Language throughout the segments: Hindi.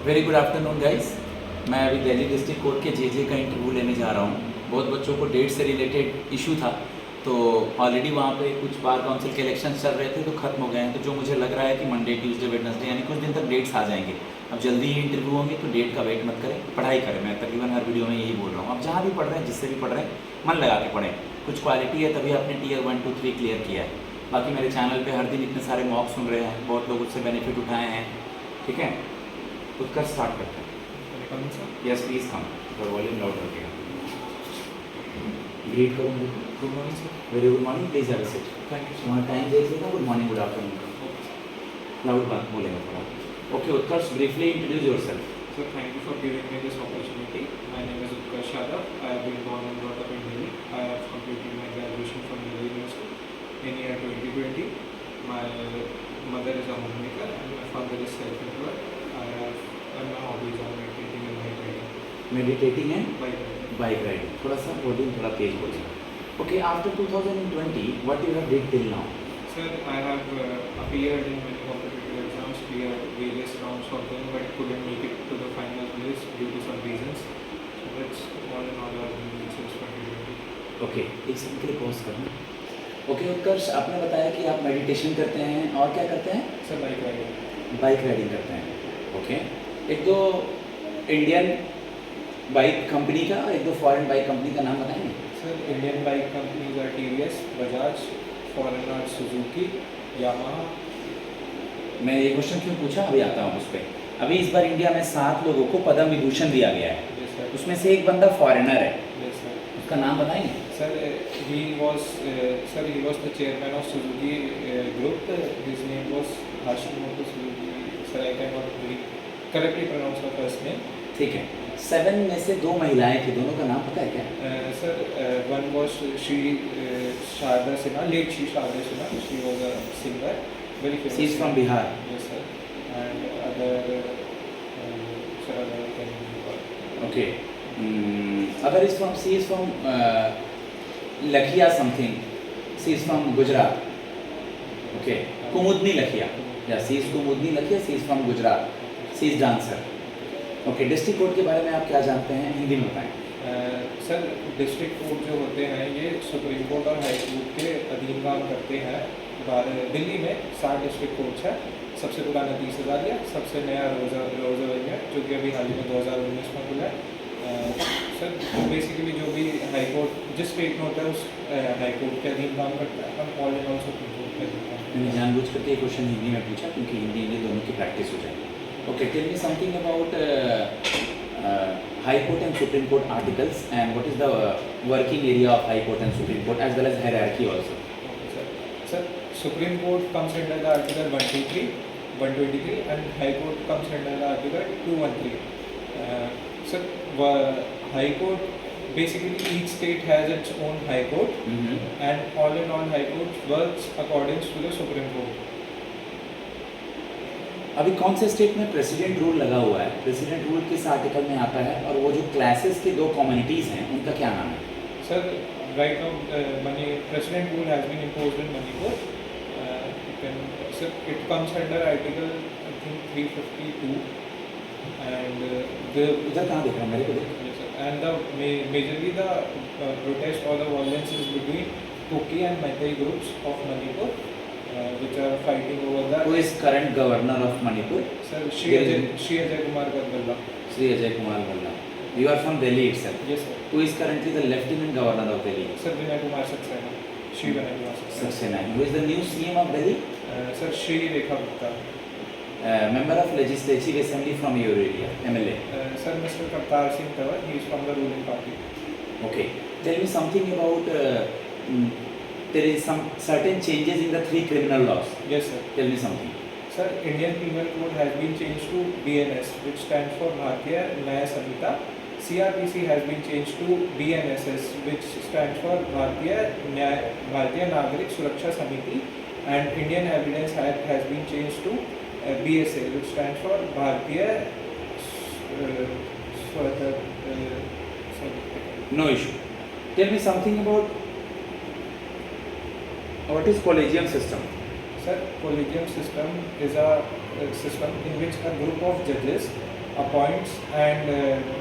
Very good afternoon guys. मैं अभी दिल्ली डिस्ट्रिक्ट कोर्ट के जे का इंटरव्यू लेने जा रहा हूँ। बहुत बच्चों को डेट से रिलेटेड इशू था, तो ऑलरेडी वहाँ पे कुछ बार काउंसिल के इलेक्शन चल रहे थे तो ख़त्म हो गए हैं। तो जो मुझे लग रहा है कि मंडे, ट्यूसडे, वेडनेसडे यानी कुछ दिन तक डेट्स आ जाएंगे। अब जल्दी ही इंटरव्यू होंगे तो डेट का वेट मत करें, पढ़ाई करें। मैं तकरीबन हर वीडियो में यही बोल रहा हूँ। अब जहाँ भी पढ़ रहे हैं, जिससे भी पढ़ रहे हैं, मन लगा के पढ़ें। कुछ क्वालिटी है तभी आपने टीयर 1, 2, 3 क्लियर किया है। बाकी मेरे चैनल पे हर दिन इतने सारे मॉक सुन रहे हैं, बहुत लोग उससे बेनिफिट उठाए हैं। ठीक है, उसका स्टार्ट करते हैं। यस प्लीज़ कम, और वॉल्यूम लाउड रखिएगा। ग्रीट करो मुझे। Good morning sir. Very good morning, please have a seat. Thank you sir. वहाँ टाइम देख लेना, good morning, good afternoon. Loud बात बोलेगा थोड़ा। Okay Utkarsh, briefly introduce yourself. Sir, thank you for giving me this opportunity. My name is Utkarsh Yadav. I have been born and brought up in Delhi. I have completed my graduation from Delhi University in year 2020. My mother is a homemaker and my father is self-employed. And my hobbies are meditating and bike riding. Meditating and Bike riding. Bike riding. थोड़ा सा वॉल्यूम थोड़ा तेज बोलिए। Okay, after 2020 what you have did till now? Sir, I have appeared in many competitive exams, cleared various rounds of them, but couldn't make it to the final place due to some reasons. So that's all in all I've been doing since 2020. Okay, एक सेकंड के लिए पॉज करना। ओके उत्कर्ष, आपने बताया कि आप मेडिटेशन करते हैं और क्या करते हैं? Sir, bike riding. Bike riding करते हैं। ओके, एक दो इंडियन बाइक कंपनी का, एक दो फॉरेन बाइक कंपनी का नाम बताएंगे? Sir, Indian bike companies are TVS, Bajaj, foreign are Suzuki, Yamaha. मैं ये क्वेश्चन क्यों पूछा, अभी आता हूँ उस पर। अभी इस बार इंडिया में 7 लोगों को पद्म विभूषण दिया गया है, Yes, sir. उसमें से एक बंदा फॉरेनर है, Yes, sir. उसका नाम बताएंगे? Sir, he was the chairman of Suzuki Group. His name was Hashimoto Suzuki. Sir, I cannot very correctly pronounce the first name. ठीक है। 7 में से 2 महिलाएं थी, दोनों का नाम पता है क्या? Sir, one was Shri Sharda Sinha, late Shri Sharda Sinha. She was a singer, very famous. She is from singer. Bihar. Yes, sir. And other, sir, other can be called. Okay, अगर is from, she is from Lakhia something, she is from Gujarat. Okay, Kumudini Lakhia, या she is Kumudini Lakhia, she is from Gujarat, she is dancer. Okay, district court के बारे में आप क्या जानते हैं, हिंदी में बताएं। सर, डिस्ट्रिक्ट कोर्ट जो होते हैं ये सुप्रीम कोर्ट और हाई कोर्ट के अधीन काम करते हैं। दिल्ली में 7 डिस्ट्रिक्ट कोर्ट्स हैं। सबसे पुराना 30,000 सबसे नया रोज़ावेन्यू है जो कि अभी हाल ही में 2019 में खुला है। सर, बेसिकली जो भी हाई कोर्ट जिस स्टेट में होता है उस हाई कोर्ट के अधीन काम करता है। हम all in all supreme court के अधीन काम करते मैंने जानबूझ करके ये क्वेश्चन हिंदी में पूछा क्योंकि हिंदी इंग्लिश दोनों की प्रैक्टिस हो जाएगी। Okay, tell me something about high court and supreme court articles and what is the working area of high court and supreme court as well as hierarchy also. हैं। Sir, supreme court comes under the article 123 and High Court comes under the Article 213. Sir, High Court, basically each state has its own High Court and all in all High Court works according to the Supreme Court. अभी कौन से स्टेट में प्रेसिडेंट रूल लगा हुआ है? प्रेसिडेंट रूल किस आर्टिकल में आता है? और वो जो क्लासेस के 2 कम्युनिटीज़ हैं उनका क्या नाम है? Sir, right now President rule has been imposed in Manipur. Sir, it comes under Article I think 352 and the इधर कहाँ देख रहा हूँ, मेरे को देख। yes, sir. And the majorly the protest or the violence is between Kuki and Meitei groups of Manipur, which are fighting over the. Who is current governor of Manipur? Sir, Shri Ajay Kumar Garballa. Shri Ajay Kumar Balla. You are from Delhi itself. Yes, sir. Who is currently the lieutenant governor of Delhi? Sir, Vinay Kumar Saxena. Shri Vinay Kumar Saxena. Saxena. Who is the new CM of Delhi? Sir, Shri Rekha Gupta. Member of Legislative Assembly from your area, MLA. Sir, Mr. Kartar Singh Tawar, he is from the ruling party. Okay. Tell me something about. There is some certain changes in the 3 criminal laws. Yes, sir. Tell me something. Sir, Indian Penal Code has been changed to BNS, which stands for Bharatiya Nyaya Samhita. CRPC has been changed to BNSS, which stands for Bharatiya Nagarik Suraksha Samiti, and Indian Evidence Act has been changed to BSA, which stands for Bharatiya. No issue. Tell me something about what is collegium system. Sir, collegium system is a system in which a group of judges appoints and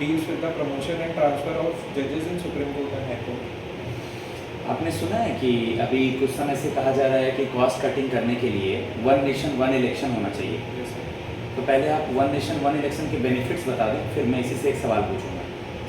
deals with the promotion and transfer of judges in Supreme Court and High Court. आपने सुना है कि अभी कुछ समय से कहा जा रहा है कि कॉस्ट कटिंग करने के लिए वन नेशन वन इलेक्शन होना चाहिए। Yes, sir. तो पहले आप वन नेशन वन इलेक्शन के बेनिफिट्स बता दें, फिर मैं इसी से एक सवाल पूछूंगा।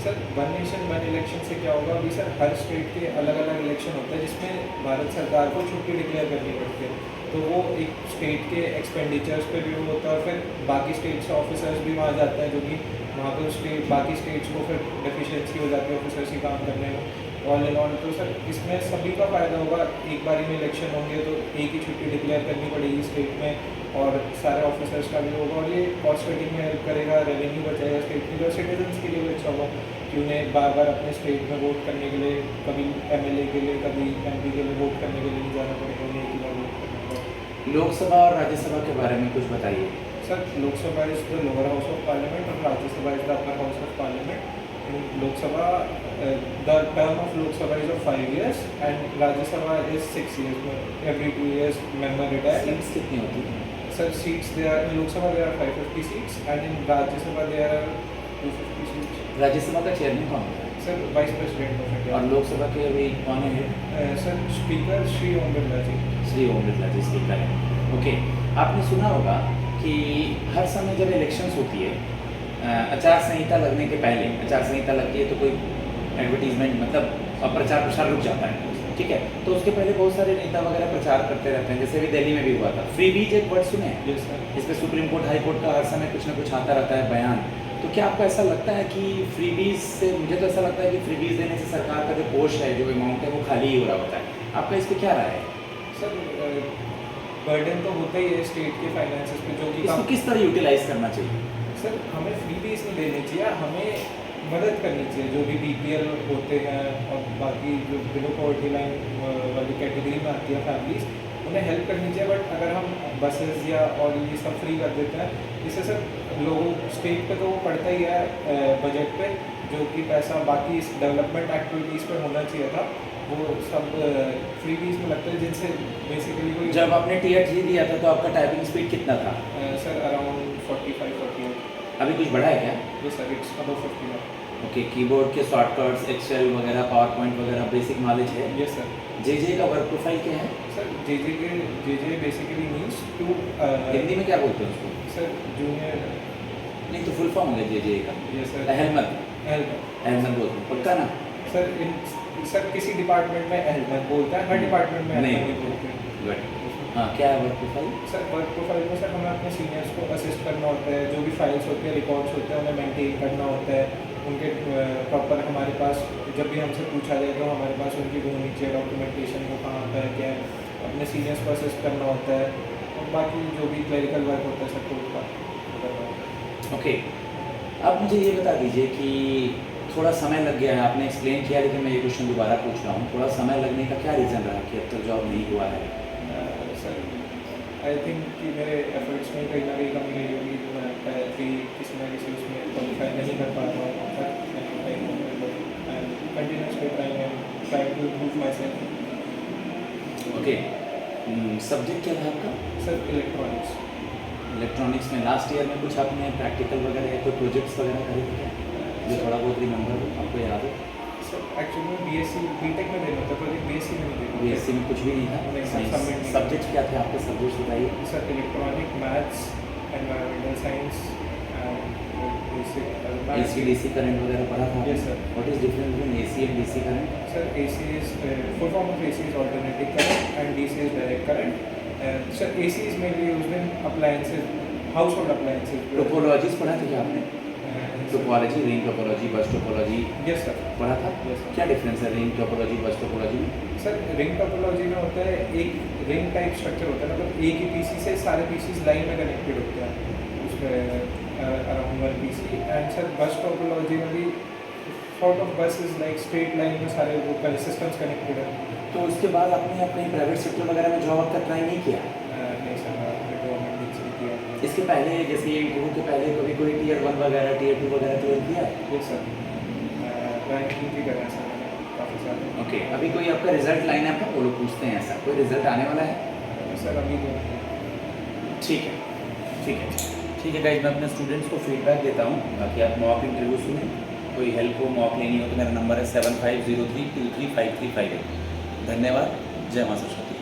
Sir one nation one election से क्या होगा, अभी सर हर स्टेट के अलग अलग इलेक्शन होता है जिसमें भारत सरकार को छुट्टी डिक्लेयर करनी पड़ती है, तो वो एक स्टेट के एक्सपेंडिचर्स पे भी वो होता है और फिर बाकी स्टेट से ऑफिसर्स भी वहाँ जाते हैं, जो कि वहाँ पे स्टेट बाकी स्टेट्स को फिर डेफिशिएंसी हो जाती है ऑफिसर्स ही काम करने में। ऑल इन ऑल तो सर इसमें सभी का फ़ायदा होगा, एक बारी में इलेक्शन होंगे तो एक ही छुट्टी डिक्लेयर करनी पड़ेगी स्टेट में और सारे ऑफिसर्स का भी होगा, और ये कॉस्ट कटिंग में हेल्प करेगा, रेवेन्यू बचाएगा स्टेट के लिए, और सिटीजन्स के लिए भी अच्छा होगा कि उन्हें बार बार अपने स्टेट में वोट करने के लिए, कभी एमएलए के लिए कभी एमपी के लिए वोट करने के लिए नहीं जाना पड़ेगा, उन्हें एक ही बार वोट करना होगा। लोकसभा और राज्यसभा के बारे में कुछ बताइए। Sir Lok Sabha is the lower house of parliament और Rajya Sabha is the upper house of parliament. In Lok Sabha the term of Lok Sabha is of 5 years and Rajya Sabha is 6 years, every 2 years member retire. Seats कितनी होती हैं? Sir, seats there in Lok Sabha there are 550 seats and in Rajya Sabha there are 250 seats. Rajya Sabha का चेयरमैन कौन होता है? Sir, Vice President of India. और लोकसभा के अभी कौन है head? Sir, Speaker Shri Om Birla ji. Shri Om Birla ji speaker है। ओके, आपने सुना होगा कि हर समय जब इलेक्शंस होती है, आचार संहिता लगने के पहले, आचार संहिता लगती है तो कोई एडवर्टीजमेंट मतलब प्रचार प्रसार रुक जाता है, ठीक है, तो उसके पहले बहुत सारे नेता वगैरह प्रचार करते रहते हैं, जैसे अभी दिल्ली में भी हुआ था। फ्रीबीज एक वर्ड सुने हैं? Yes, sir. इस पर सुप्रीम कोर्ट हाई कोर्ट का हर समय कुछ ना कुछ आता रहता है बयान। तो क्या आपको ऐसा लगता है कि फ्रीबीज से, मुझे तो ऐसा लगता है कि फ्रीबीज देने से सरकार का जो कोष है, जो अमाउंट है, वो खाली ही हो रहा होता है। आपका इस पर क्या राय है? Sir, बर्डन तो होता ही है स्टेट के फाइनेंसेस पे, जो कि इसको किस तरह यूटिलाइज करना चाहिए? सर हमें फ्रीबीज नहीं देनी चाहिए, हमें मदद करनी चाहिए। जो भी बीपीएल होते हैं और बाकी जो बिलो पॉवर्टी लाइन वाली कैटेगरी में आती है फैमिलीज, उन्हें हेल्प करनी चाहिए। बट अगर हम बसेस या और ये सब फ्री कर देते हैं, इससे सर लोगों स्टेट पे तो वो पड़ता ही है बजट पे, जो कि पैसा बाकी इस डेवलपमेंट एक्टिविटीज़ पे होना चाहिए था, वो सब फ्रीबीज में लगता है, जिनसे बेसिकली कोई। जब आपने टीयर 3 दिया था तो आपका टाइपिंग स्पीड कितना था? Sir around 45-48। अभी कुछ बढ़ा है क्या? ये सर इट्स अबव 50 है। ओके, कीबोर्ड के शॉर्टकट्स, एक्सेल वगैरह, पावर पॉइंट वगैरह बेसिक नॉलेज है? Yes sir. जे का वर्क प्रोफाइल क्या है? Sir J basically means to Hindi में क्या बोलते हैं उसको? Sir junior. नहीं तो फुल फॉर्म हो गया जे का? Yes sir. अहमद हेल्प बोलते हैं, पक्का ना? सर किसी डिपार्टमेंट में हेल्प बोलता है, हर डिपार्टमेंट में नहीं हेल्प बोलते हैं। गुड। हाँ, क्या है work profile? Sir work profile में सर हमें अपने सीनियर्स को असिस्ट करना होता है, जो भी फाइल्स होते हैं, रिकॉर्ड्स होते हैं, उन्हें मेंटेन करना होता है, उनके प्रॉपर हमारे पास जब भी हमसे पूछा जाए तो हमारे पास उनकी वो होनी चाहिए डॉक्यूमेंटेशन, वो कहाँ पर है, क्या है, अपने सीनियर्स को असिस्ट करना होता है, और बाकी जो भी क्लरिकल वर्क होता है सबको उसका करना होता है। ओके, अब मुझे ये बता दीजिए कि थोड़ा समय लग गया है, आपने एक्सप्लेन किया, लेकिन मैं ये क्वेश्चन दोबारा पूछ रहा हूँ, थोड़ा समय लगने का क्या रीज़न रहा कि अब तक जॉब नहीं हुआ है? सर आई थिंक कि मेरे एफर्ट्स में कहीं ना कहीं कमी रही होगी, तो मैं लगता है कि किसी ना किसी उसमें क्वालिफाई नहीं कर पा रहा हूँ, but continuously trying to improve myself. Okay, subject क्या था आपका? Sir electronics. इलेक्ट्रॉनिक्स में लास्ट ईयर में कुछ आपने प्रैक्टिकल वगैरह या कोई प्रोजेक्ट्स वगैरह करे थे क्या, जो थोड़ा बहुत रिमेंबर हो, आपको याद हो? सर एक्चुअली बीएससी बीटेक में देना था प्रोजेक्ट, बीएससी में नहीं देना। बीएससी में कुछ भी नहीं नहीं, था? सब submit नहीं। सब्जेक्ट क्या थे आपके? सब्जेक्ट्स बताइए। Sir electronic, maths, environmental science and basic AC DC current वगैरह पढ़ा था? Yes, sir. What is difference between AC and DC current? Sir, AC is full form of AC is alternating current and DC is direct current. Sir, AC is mainly used in appliances, household appliances. Topologies पढ़ा था क्या आपने? टोपोलॉजी, रिंग टोपोलॉजी, बस टोपोलॉजी Yes sir. पढ़ा था? Yes sir. क्या डिफरेंस है रिंग टोपोलॉजी बस टोपोलॉजी में? सर रिंग टोपोलॉजी में होता है एक रिंग टाइप स्ट्रक्चर होता है, मतलब एक ही पीसी से सारे पीसीज लाइन में कनेक्टेड होते हैं उसमें around one PC. And sir बस टोपोलॉजी में भी सॉर्ट ऑफ बस इज लाइक स्ट्रेट लाइन में सारे वो सिस्टम्स कनेक्टेड है। तो उसके बाद आपने अपने प्राइवेट सेक्टर वगैरह में जॉब का ट्राई नहीं किया? नहीं सर, गवर्नमेंट ने किया। इसके पहले जैसे ये इंटरव्यू के पहले कभी कोई टीयर 1 वगैरह टीयर 2 वगैरह क्लियर किया है? यस सर, रैंकिंग भी करना है सर मैंने काफ़ी सारे। ओके, अभी कोई आपका रिजल्ट लाइन है, वो लोग पूछते हैं ऐसा, कोई रिजल्ट आने वाला है? सर अभी तो ठीक है, ठीक है। ठीक है गाइज, मैं अपने स्टूडेंट्स को फीडबैक देता हूँ। बाकी आप मॉक इंटरव्यू सुने, कोई हेल्प हो, मॉक लेनी हो तो मेरा नंबर है 7503235358। धन्यवाद। जय मां सरस्वती।